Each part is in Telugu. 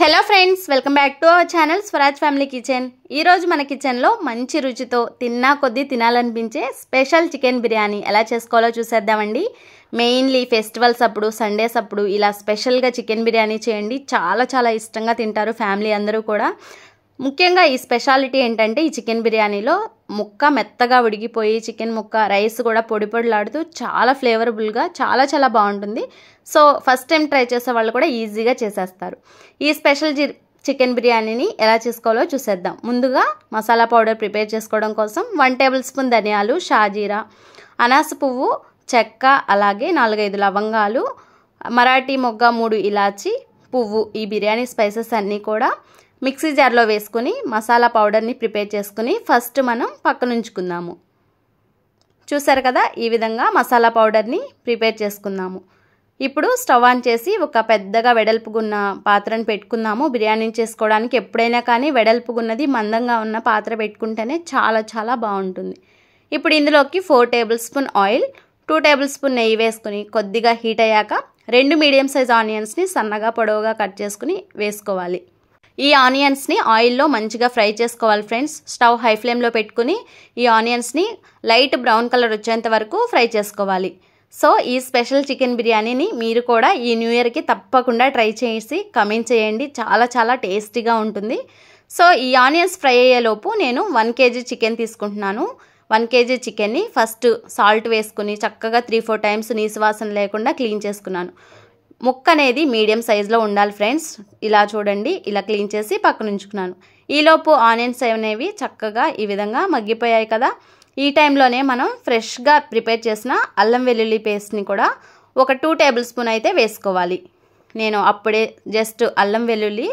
Hello friends, welcome back to our channel Swaraj family kitchen. ఈరోజు మన కిచెన్లో మంచి రుచితో తిన్నా కొద్దీ తినాలనిపించే స్పెషల్ చికెన్ బిర్యానీ ఎలా చేసుకోవాలో చూసేద్దామండి. మెయిన్లీ ఫెస్టివల్స్ అప్పుడు, సండేస్ అప్పుడు ఇలా స్పెషల్గా చికెన్ బిర్యానీ చేయండి. చాలా ఇష్టంగా తింటారు ఫ్యామిలీ అందరూ కూడా. ముఖ్యంగా ఈ స్పెషాలిటీ ఏంటంటే ఈ చికెన్ బిర్యానీలో ముక్క మెత్తగా ఉడికిపోయి చికెన్ ముక్క రైస్ కూడా పొడి పొడిలాడుతూ చాలా ఫ్లేవరబుల్గా చాలా బాగుంటుంది. సో ఫస్ట్ టైం ట్రై చేసే వాళ్ళు కూడా ఈజీగా చేసేస్తారు. ఈ స్పెషల్ చికెన్ బిర్యానీని ఎలా చేసుకోవాలో చూసేద్దాం. ముందుగా మసాలా పౌడర్ ప్రిపేర్ చేసుకోవడం కోసం 1 టేబుల్ స్పూన్ ధనియాలు, షాజీరా, అనాస పువ్వు, చెక్క, అలాగే 4-5 లవంగాలు, మరాఠీ మొగ్గ, 3 ఇలాచి పువ్వు, ఈ బిర్యానీ స్పైసెస్ అన్నీ కూడా మిక్సీ జార్లో వేసుకుని మసాలా పౌడర్ని ప్రిపేర్ చేసుకుని ఫస్ట్ మనం పక్కన ఉంచుకుందాము. చూసారు కదా, ఈ విధంగా మసాలా పౌడర్ని ప్రిపేర్ చేసుకుందాము. ఇప్పుడు స్టవ్ ఆన్ చేసి ఒక పెద్దగా వెడల్పుగున్న పాత్రను పెట్టుకుందాము. బిర్యానీ చేసుకోవడానికి ఎప్పుడైనా కానీ వెడల్పుగున్నది మందంగా ఉన్న పాత్ర పెట్టుకుంటేనే చాలా బాగుంటుంది. ఇప్పుడు ఇందులోకి 4 table spoon oil, 2 table spoon నెయ్యి వేసుకుని కొద్దిగా హీట్ అయ్యాక 2 మీడియం సైజ్ ఆనియన్స్ని సన్నగా పొడవుగా కట్ చేసుకుని వేసుకోవాలి. ఈ ఆనియన్స్ని ఆయిల్లో మంచిగా ఫ్రై చేసుకోవాలి ఫ్రెండ్స్. స్టవ్ హై ఫ్లేమ్లో పెట్టుకుని ఈ ఆనియన్స్ని లైట్ బ్రౌన్ కలర్ వచ్చేంత వరకు ఫ్రై చేసుకోవాలి. సో ఈ స్పెషల్ చికెన్ బిర్యానీని మీరు కూడా ఈ న్యూ ఇయర్కి తప్పకుండా ట్రై చేసి కమెంట్ చేయండి. చాలా టేస్టీగా ఉంటుంది. సో ఈ ఆనియన్స్ ఫ్రై అయ్యేలోపు నేను 1 కేజీ చికెన్ తీసుకుంటున్నాను. 1 కేజీ చికెన్ని ఫస్ట్ సాల్ట్ వేసుకుని చక్కగా 3-4 టైమ్స్ నీసు వాసన లేకుండా క్లీన్ చేసుకున్నాను. ముక్క అనేది మీడియం సైజులో ఉండాలి ఫ్రెండ్స్. ఇలా చూడండి, ఇలా క్లీన్ చేసి పక్కన ఉంచుకున్నాను. ఈలోపు ఆనియన్స్ అనేవి చక్కగా ఈ విధంగా మగ్గిపోయాయి కదా. ఈ టైంలోనే మనం ఫ్రెష్గా ప్రిపేర్ చేసిన అల్లం వెల్లుల్లి పేస్ట్ని కూడా ఒక 2 టేబుల్ స్పూన్ అయితే వేసుకోవాలి. నేను అప్పుడే జస్ట్ అల్లం వెల్లుల్లి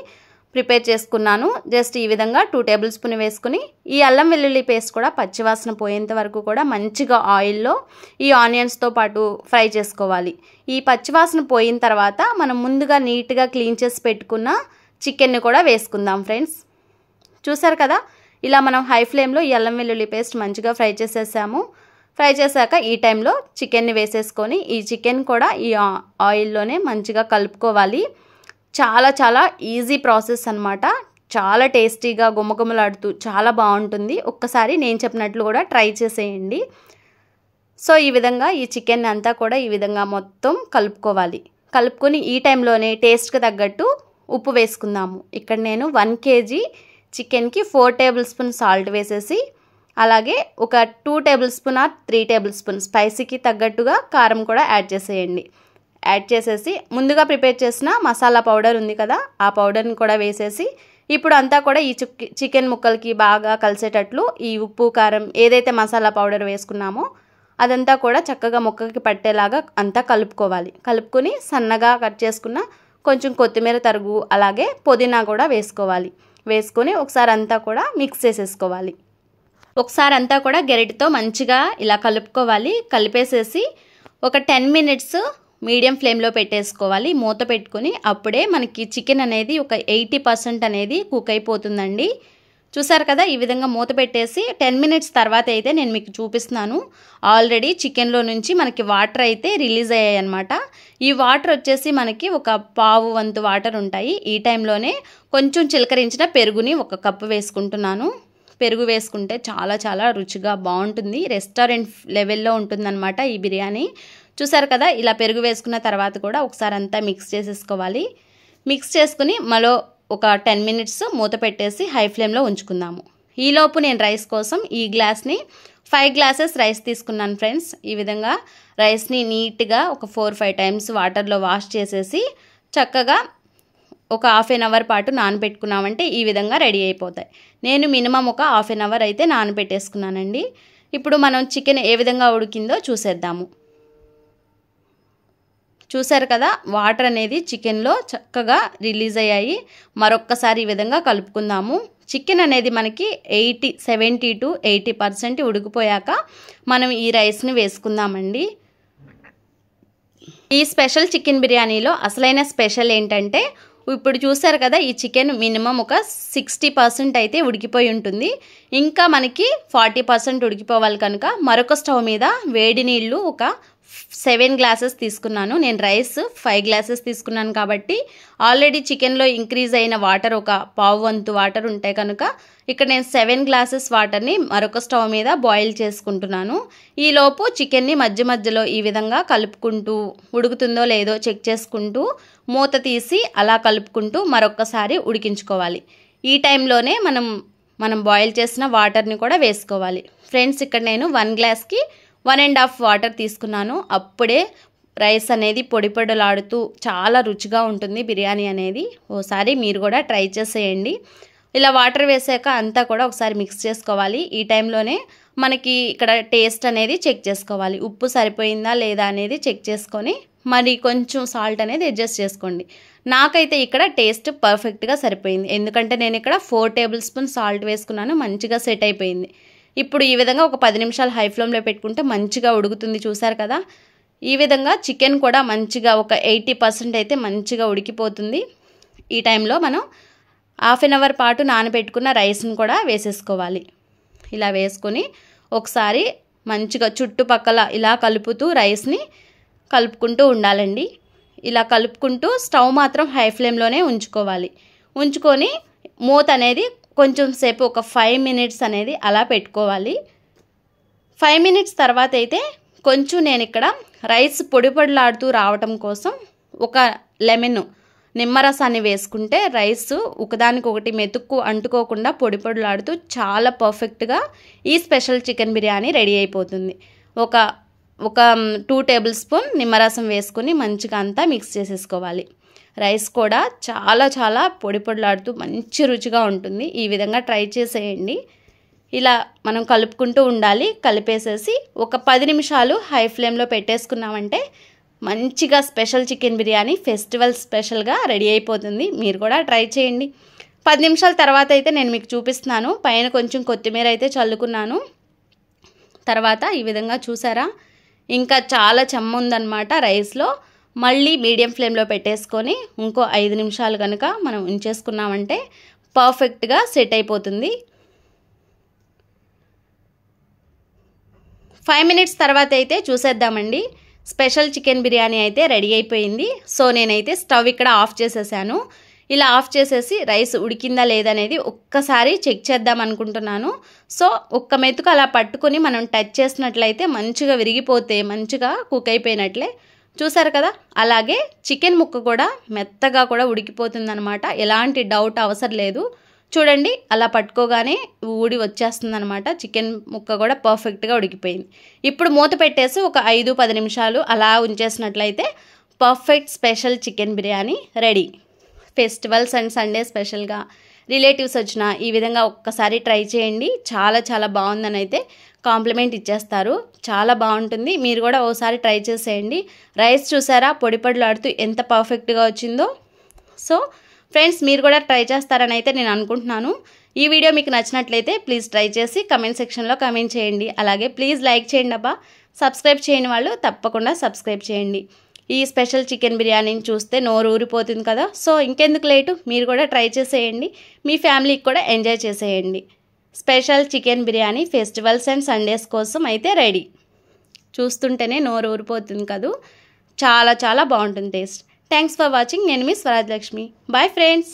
ప్రిపేర్ చేసుకున్నాను. జస్ట్ ఈ విధంగా 2 టేబుల్ స్పూన్ వేసుకుని ఈ అల్లం వెల్లుల్లి పేస్ట్ కూడా పచ్చివాసన పోయేంత వరకు కూడా మంచిగా ఆయిల్లో ఈ ఆనియన్స్తో పాటు ఫ్రై చేసుకోవాలి. ఈ పచ్చివాసన పోయిన తర్వాత మనం ముందుగా నీట్గా క్లీన్ చేసి పెట్టుకున్న చికెన్ని కూడా వేసుకుందాం ఫ్రెండ్స్. చూసారు కదా, ఇలా మనం హై ఫ్లేమ్లో ఈ అల్లం వెల్లుల్లి పేస్ట్ మంచిగా ఫ్రై చేసేసాము. ఫ్రై చేశాక ఈ టైంలో చికెన్ని వేసేసుకొని ఈ చికెన్ కూడా ఈ ఆయిల్లోనే మంచిగా కలుపుకోవాలి. చాలా ఈజీ ప్రాసెస్ అన్నమాట. చాలా టేస్టీగా గుమగుమలాడుతూ చాలా బాగుంటుంది. ఒక్కసారి నేను చెప్పినట్లు కూడా ట్రై చేసేయండి. సో ఈ విధంగా ఈ చికెన్ అంతా కూడా ఈ విధంగా మొత్తం కలుపుకోవాలి. కలుపుకొని ఈ టైంలోనే టేస్ట్కి తగ్గట్టు ఉప్పు వేసుకుందాము. ఇక్కడ నేను 1 కేజీ చికెన్కి 4 టేబుల్ స్పూన్ సాల్ట్ వేసేసి అలాగే ఒక 2 tablespoon or 3 tablespoon స్పైసీకి తగ్గట్టుగా కారం కూడా యాడ్ చేసేయండి. యాడ్ చేసేసి ముందుగా ప్రిపేర్ చేసిన మసాలా పౌడర్ ఉంది కదా, ఆ పౌడర్ని కూడా వేసేసి ఇప్పుడు అంతా కూడా ఈ చికెన్ ముక్కలకి బాగా కలిసేటట్లు ఈ ఉప్పు, కారం ఏదైతే మసాలా పౌడర్ వేసుకున్నామో అదంతా కూడా చక్కగా ముక్కకి పట్టేలాగా అంతా కలుపుకోవాలి. కలుపుకొని సన్నగా కట్ చేసుకున్న కొంచెం కొత్తిమీర తరుగు అలాగే పుదీనా కూడా వేసుకోవాలి. వేసుకొని ఒకసారి అంతా కూడా మిక్స్ చేసేసుకోవాలి. ఒకసారి అంతా కూడా గరిటెతో మంచిగా ఇలా కలుపుకోవాలి. కలిపేసేసి ఒక 10 మినిట్స్ మీడియం ఫ్లేమ్లో పెట్టేసుకోవాలి. మూత పెట్టుకొని అప్పుడే మనకి చికెన్ అనేది ఒక 80% అనేది కుక్ అయిపోతుందండి. చూసారు కదా, ఈ విధంగా మూత పెట్టేసి 10 మినిట్స్ తర్వాత అయితే నేను మీకు చూపిస్తున్నాను. ఆల్రెడీ చికెన్లో నుంచి మనకి వాటర్ అయితే రిలీజ్ అయ్యాయి అన్నమాట. ఈ వాటర్ వచ్చేసి మనకి ఒక పావు వంతు వాటర్ ఉంటాయి. ఈ టైంలోనే కొంచెం చిలకరించిన పెరుగుని 1 కప్పు వేసుకుంటున్నాను. పెరుగు వేసుకుంటే చాలా రుచిగా బాగుంటుంది. రెస్టారెంట్ లెవెల్లో ఉంటుందన్నమాట ఈ బిర్యానీ. చూసారు కదా, ఇలా పెరుగు వేసుకున్న తర్వాత కూడా ఒకసారి అంతా మిక్స్ చేసేసుకోవాలి. మిక్స్ చేసుకుని మరో ఒక 10 మినిట్స్ మూత పెట్టేసి హై ఫ్లేమ్లో ఉంచుకుందాము. ఈలోపు నేను రైస్ కోసం ఈ గ్లాస్ని 5 గ్లాసెస్ రైస్ తీసుకున్నాను ఫ్రెండ్స్. ఈ విధంగా రైస్ని నీట్గా ఒక 4-5 టైమ్స్ వాటర్లో వాష్ చేసేసి చక్కగా ఒక 1/2 అవర్ పాటు నానబెట్టుకున్నామంటే ఈ విధంగా రెడీ అయిపోతాయి. నేను మినిమం ఒక 1/2 అవర్ అయితే నానబెట్టేసుకున్నానండి. ఇప్పుడు మనం చికెన్ ఏ విధంగా ఉడికిందో చూసేద్దాము. చూసారు కదా, వాటర్ అనేది చికెన్లో చక్కగా రిలీజ్ అయ్యాయి. మరొక్కసారి ఈ విధంగా కలుపుకుందాము. చికెన్ అనేది మనకి 70 to 80% ఉడికిపోయాక మనం ఈ రైస్ని వేసుకుందామండి. ఈ స్పెషల్ చికెన్ బిర్యానీలో అసలైన స్పెషల్ ఏంటంటే ఇప్పుడు చూసారు కదా, ఈ చికెన్ మినిమం ఒక 60% అయితే ఉడికిపోయి ఉంటుంది. ఇంకా మనకి 40% ఉడికిపోవాలి కనుక మరొక స్టవ్ మీద వేడి నీళ్ళు ఒక 7 గ్లాసెస్ తీసుకున్నాను. నేను రైస్ 5 గ్లాసెస్ తీసుకున్నాను కాబట్టి ఆల్రెడీ చికెన్లో ఇంక్రీజ్ అయిన వాటర్ ఒక పావు వంతు వాటర్ ఉంటాయి కనుక ఇక్కడ నేను 7 గ్లాసెస్ వాటర్ని మరొక స్టవ్ మీద బాయిల్ చేసుకుంటున్నాను. ఈలోపు చికెన్ని మధ్య మధ్యలో ఈ విధంగా కలుపుకుంటూ ఉడుకుతుందో లేదో చెక్ చేసుకుంటూ మూత తీసి అలా కలుపుకుంటూ మరొకసారి ఉడికించుకోవాలి. ఈ టైంలోనే మనం బాయిల్ చేసిన వాటర్ని కూడా వేసుకోవాలి. ఫ్రెండ్స్, ఇక్కడ నేను 1 గ్లాస్కి 1.5 వాటర్ తీసుకున్నాను. అప్పుడే రైస్ అనేది పొడి పొడిలాడుతూ చాలా రుచిగా ఉంటుంది బిర్యానీ అనేది. ఓసారి మీరు కూడా ట్రై చేసేయండి. ఇలా వాటర్ వేసాక అంతా కూడా ఒకసారి మిక్స్ చేసుకోవాలి. ఈ టైంలోనే మనకి ఇక్కడ టేస్ట్ అనేది చెక్ చేసుకోవాలి. ఉప్పు సరిపోయిందా లేదా అనేది చెక్ చేసుకొని మరి కొంచెం సాల్ట్ అనేది అడ్జస్ట్ చేసుకోండి. నాకైతే ఇక్కడ టేస్ట్ పర్ఫెక్ట్గా సరిపోయింది. ఎందుకంటే నేను ఇక్కడ 4 టేబుల్ స్పూన్ సాల్ట్ వేసుకున్నాను. మంచిగా సెట్ అయిపోయింది. ఇప్పుడు ఈ విధంగా ఒక 10 నిమిషాలు హై ఫ్లేమ్లో పెట్టుకుంటే మంచిగా ఉడుకుతుంది. చూసారు కదా, ఈ విధంగా చికెన్ కూడా మంచిగా ఒక 80% అయితే మంచిగా ఉడికిపోతుంది. ఈ టైంలో మనం హాఫ్ అన్ అవర్ పాటు నానబెట్టుకున్న రైస్ని కూడా వేసేసుకోవాలి. ఇలా వేసుకొని ఒకసారి మంచిగా చుట్టుపక్కల ఇలా కలుపుతూ రైస్ని కలుపుకుంటూ ఉండాలండి. ఇలా కలుపుకుంటూ స్టవ్ మాత్రం హై ఫ్లేమ్లోనే ఉంచుకోవాలి. ఉంచుకొని మూత అనేది కొంచెం సేపు ఒక 5 మినిట్స్ అనేది అలా పెట్టుకోవాలి. 5 మినిట్స్ తర్వాత అయితే కొంచెం నేను ఇక్కడ రైస్ పొడి పొడిలాడుతూ రావటం కోసం ఒక నిమ్మరసాన్ని వేసుకుంటే రైస్ ఒకదానికొకటి మెతుక్కు అంటుకోకుండా పొడి పొడిలాడుతూ చాలా పర్ఫెక్ట్గా ఈ స్పెషల్ చికెన్ బిర్యానీ రెడీ అయిపోతుంది. ఒక 2 టేబుల్ స్పూన్ నిమ్మరసం వేసుకొని మంచిగా అంతా మిక్స్ చేసేసుకోవాలి. రైస్ కూడా చాలా చాలా పొడి పొడిలాడుతూ మంచి రుచిగా ఉంటుంది. ఈ విధంగా ట్రై చేసేయండి. ఇలా మనం కలుపుకుంటూ ఉండాలి. కలిపేసేసి ఒక 10 నిమిషాలు హై ఫ్లేమ్లో పెట్టేసుకున్నామంటే మంచిగా స్పెషల్ చికెన్ బిర్యానీ ఫెస్టివల్ స్పెషల్గా రెడీ అయిపోతుంది. మీరు కూడా ట్రై చేయండి. 10 నిమిషాల తర్వాత అయితే నేను మీకు చూపిస్తున్నాను. పైన కొంచెం కొత్తిమీర అయితే చల్లుకున్నాను. తర్వాత ఈ విధంగా చూసారా, ఇంకా చాలా చెమ్మ ఉందన్నమాట రైస్లో. మళ్ళీ మీడియం ఫ్లేమ్లో పెట్టేసుకొని ఇంకో 5 నిమిషాలు కనుక మనం ఉంచేసుకున్నామంటే పర్ఫెక్ట్గా సెట్ అయిపోతుంది. 5 మినిట్స్ తర్వాత అయితే చూసేద్దామండి. స్పెషల్ చికెన్ బిర్యానీ అయితే రెడీ అయిపోయింది. సో నేనైతే స్టవ్ ఇక్కడ ఆఫ్ చేసేసాను. ఇలా ఆఫ్ చేసేసి రైస్ ఉడికిందా లేదనేది ఒక్కసారి చెక్ చేద్దాం అనుకుంటున్నాను. సో ఒక్క మెతుకు అలా పట్టుకొని మనం టచ్ చేసినట్లయితే మంచిగా విరిగిపోతే మంచిగా కుక్ అయిపోయినట్లే. చూసారు కదా, అలాగే చికెన్ ముక్క కూడా మెత్తగా కూడా ఉడికిపోతుందన్నమాట. ఎలాంటి డౌట్ అవసరం లేదు. చూడండి, అలా పట్టుకోగానే ఊడి వచ్చేస్తుందన్నమాట. చికెన్ ముక్క కూడా పర్ఫెక్ట్గా ఉడికిపోయింది. ఇప్పుడు మూత పెట్టేసి ఒక 5-10 నిమిషాలు అలా ఉంచేసినట్లయితే perfect special chicken biryani ready. Festivals and Sunday స్పెషల్గా రిలేటివ్స్ వచ్చినా ఈ విధంగా ఒక్కసారి ట్రై చేయండి. చాలా చాలా బాగుందని అయితే కాంప్లిమెంట్ ఇచ్చేస్తారు. చాలా బాగుంటుంది. మీరు కూడా ఓసారి ట్రై చేసేయండి. రైస్ చూసారా పొడి పొడిలాడుతూ ఎంత పర్ఫెక్ట్గా వచ్చిందో. సో ఫ్రెండ్స్, మీరు కూడా ట్రై చేస్తారని అయితే నేను అనుకుంటున్నాను. ఈ వీడియో మీకు నచ్చినట్లయితే ప్లీజ్ ట్రై చేసి కమెంట్ సెక్షన్లో కమెంట్ చేయండి. అలాగే ప్లీజ్ లైక్ చేయండి అబ్బా. సబ్స్క్రైబ్ చేయని వాళ్ళు తప్పకుండా సబ్స్క్రైబ్ చేయండి. ఈ స్పెషల్ చికెన్ బిర్యానీని చూస్తే నోరు ఊరిపోతుంది కదా. సో ఇంకెందుకు లేటు, మీరు కూడా ట్రై చేసేయండి. మీ ఫ్యామిలీకి కూడా ఎంజాయ్ చేసేయండి. Special chicken biryani festivals and Sundays కోసం అయితే రెడీ. చూస్తుంటేనే నోరు ఊరిపోతుంది కదా. చాలా చాలా బాగుంటుంది టేస్ట్. Thanks for watching. నేను మీ స్వరాజ్ లక్ష్మి. Bye friends.